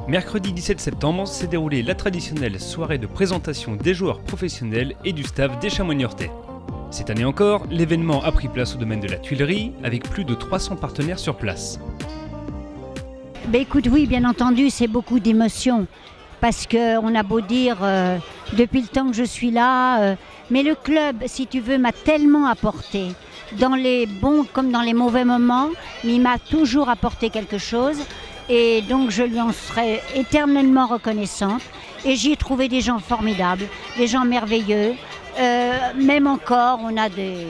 Mercredi 17 septembre s'est déroulée la traditionnelle soirée de présentation des joueurs professionnels et du staff des Chamois niortais. Cette année encore, l'événement a pris place au domaine de la Tuilerie avec plus de 300 partenaires sur place. Écoute, oui, bien entendu, c'est beaucoup d'émotions parce qu'on a beau dire depuis le temps que je suis là, mais le club, si tu veux, m'a tellement apporté dans les bons comme dans les mauvais moments, mais il m'a toujours apporté quelque chose. Et donc je lui en serai éternellement reconnaissante. Et j'y ai trouvé des gens formidables, des gens merveilleux. Même encore, on a des...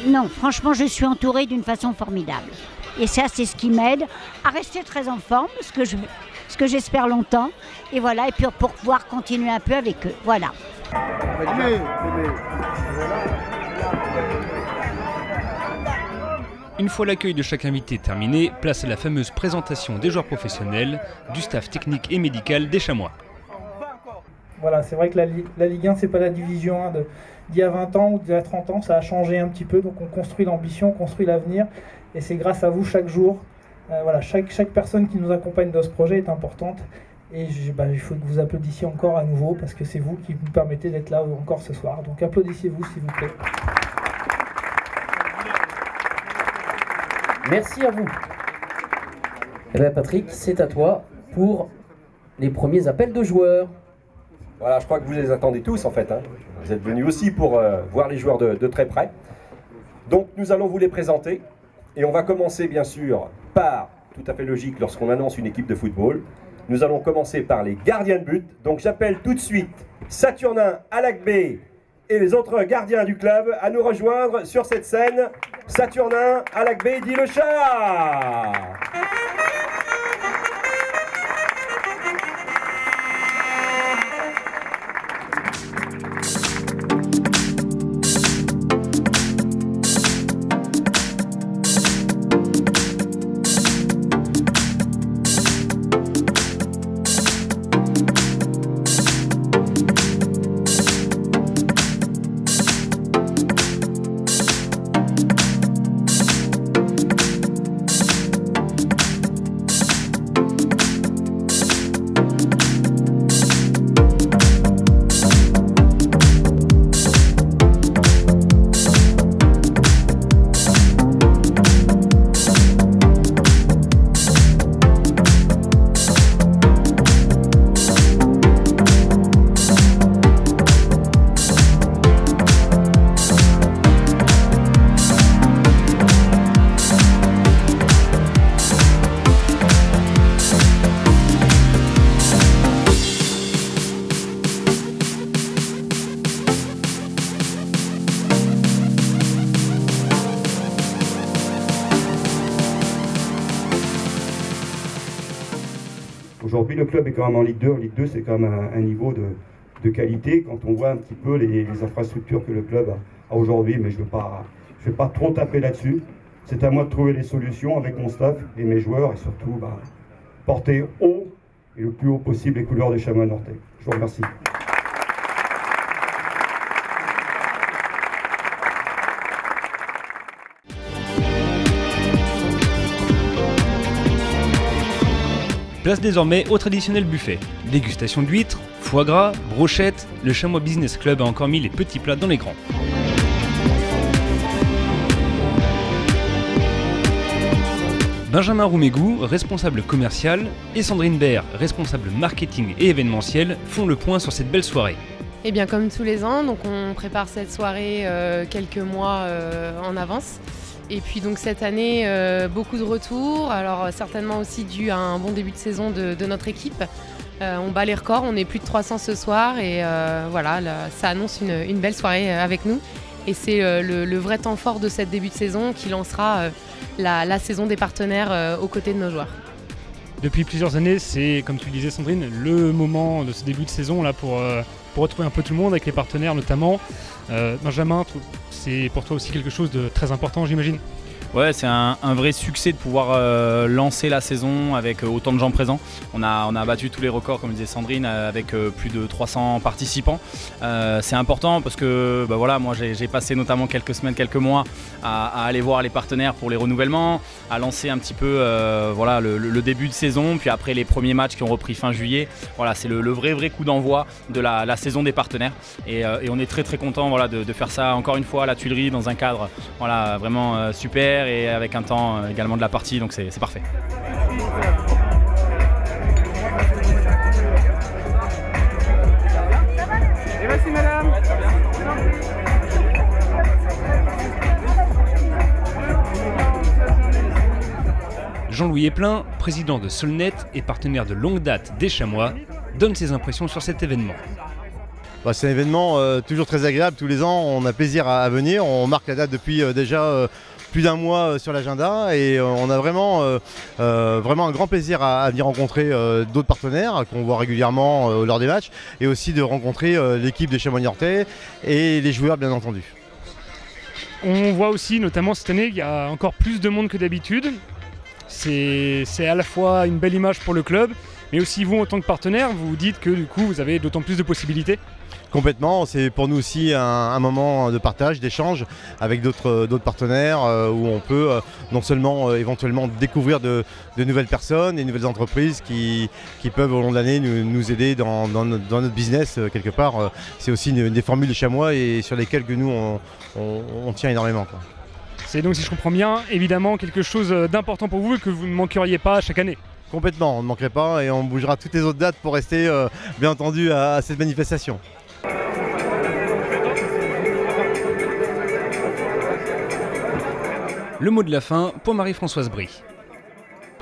Non, franchement, je suis entourée d'une façon formidable. Et ça, c'est ce qui m'aide à rester très en forme, ce que j'espère longtemps. Et voilà, et puis pour pouvoir continuer un peu avec eux. Voilà. Une fois l'accueil de chaque invité terminé, place à la fameuse présentation des joueurs professionnels, du staff technique et médical des Chamois. Voilà, c'est vrai que la Ligue 1, c'est pas la division 1 d'il y a 20 ans ou d'il y a 30 ans, ça a changé un petit peu, donc on construit l'ambition, on construit l'avenir, et c'est grâce à vous chaque jour. Voilà, chaque personne qui nous accompagne dans ce projet est importante, et il faut que vous applaudissiez encore à nouveau, parce que c'est vous qui nous permettez d'être là encore ce soir, donc applaudissez-vous s'il vous plaît. Merci à vous. Eh bien Patrick, c'est à toi pour les premiers appels de joueurs. Voilà, je crois que vous les attendez tous en fait. Vous êtes venus aussi pour voir les joueurs de très près. Donc nous allons vous les présenter. Et on va commencer bien sûr par, tout à fait logique lorsqu'on annonce une équipe de football, nous allons commencer par les gardiens de but. Donc j'appelle tout de suite Saturnin, Alakbé et les autres gardiens du club à nous rejoindre sur cette scène. Saturnin, Alakbé, dit le chat. Aujourd'hui, le club est quand même en Ligue 2. Ligue 2, c'est quand même un niveau de qualité quand on voit un petit peu les infrastructures que le club a aujourd'hui. Mais je ne vais pas trop taper là-dessus. C'est à moi de trouver les solutions avec mon staff et mes joueurs et surtout porter haut et le plus haut possible les couleurs des Chamois niortais. Je vous remercie. Place désormais au traditionnel buffet. Dégustation d'huîtres, foie gras, brochettes, le Chamois Business Club a encore mis les petits plats dans les grands. Benjamin Roumégou, responsable commercial, et Sandrine Baird, responsable marketing et événementiel, font le point sur cette belle soirée. Eh bien, comme tous les ans, donc on prépare cette soirée quelques mois en avance. Et puis donc cette année, beaucoup de retours, alors certainement aussi dû à un bon début de saison de notre équipe. On bat les records, on est plus de 300 ce soir et voilà, ça annonce une belle soirée avec nous. Et c'est le vrai temps fort de cette début de saison qui lancera la saison des partenaires aux côtés de nos joueurs. Depuis plusieurs années, c'est, comme tu le disais Sandrine, le moment de ce début de saison là, pour retrouver un peu tout le monde avec les partenaires notamment. Benjamin, c'est pour toi aussi quelque chose de très important, j'imagine. Ouais, c'est un vrai succès de pouvoir lancer la saison avec autant de gens présents. On a battu tous les records, comme disait Sandrine, avec plus de 300 participants. C'est important parce que voilà, moi j'ai passé notamment quelques semaines, quelques mois à aller voir les partenaires pour les renouvellements, à lancer un petit peu voilà, le début de saison, puis après les premiers matchs qui ont repris fin juillet. Voilà, c'est le vrai coup d'envoi de la saison des partenaires. Et on est très content voilà, de faire ça encore une fois à la Tuilerie dans un cadre voilà, vraiment super. Et avec un temps également de la partie, donc c'est parfait. Et merci madame. Jean-Louis Eplin, président de Solnet et partenaire de longue date des Chamois, donne ses impressions sur cet événement. C'est un événement toujours très agréable, tous les ans on a plaisir à venir, on marque la date depuis déjà plus d'un mois sur l'agenda et on a vraiment un grand plaisir à venir rencontrer d'autres partenaires qu'on voit régulièrement lors des matchs et aussi de rencontrer l'équipe des Chamois niortais et les joueurs bien entendu. On voit aussi notamment cette année qu'il y a encore plus de monde que d'habitude. C'est à la fois une belle image pour le club, mais aussi vous en tant que partenaire, vous vous dites que du coup vous avez d'autant plus de possibilités. Complètement, c'est pour nous aussi un moment de partage, d'échange avec d'autres partenaires où on peut non seulement éventuellement découvrir de nouvelles personnes et de nouvelles entreprises qui peuvent au long de l'année nous aider dans notre business quelque part. C'est aussi des formules de Chamois et sur lesquelles que nous on tient énormément, quoi. C'est donc, si je comprends bien, évidemment quelque chose d'important pour vous et que vous ne manqueriez pas chaque année. Complètement, on ne manquerait pas et on bougera toutes les autres dates pour rester bien entendu à cette manifestation. Le mot de la fin pour Marie-Françoise Brie.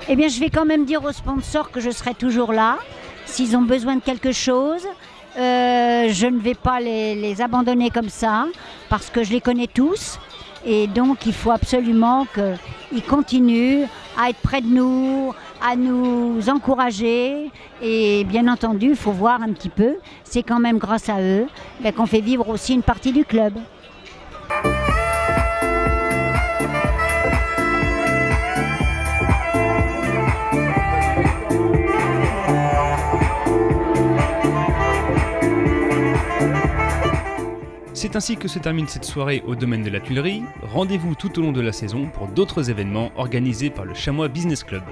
Eh bien, je vais quand même dire aux sponsors que je serai toujours là. S'ils ont besoin de quelque chose, je ne vais pas les abandonner comme ça, parce que je les connais tous. Et donc, il faut absolument qu'ils continuent à être près de nous, à nous encourager. Et bien entendu, il faut voir un petit peu, c'est quand même grâce à eux qu'on fait vivre aussi une partie du club. C'est ainsi que se termine cette soirée au domaine de la Tuilerie. Rendez-vous tout au long de la saison pour d'autres événements organisés par le Chamois Business Club.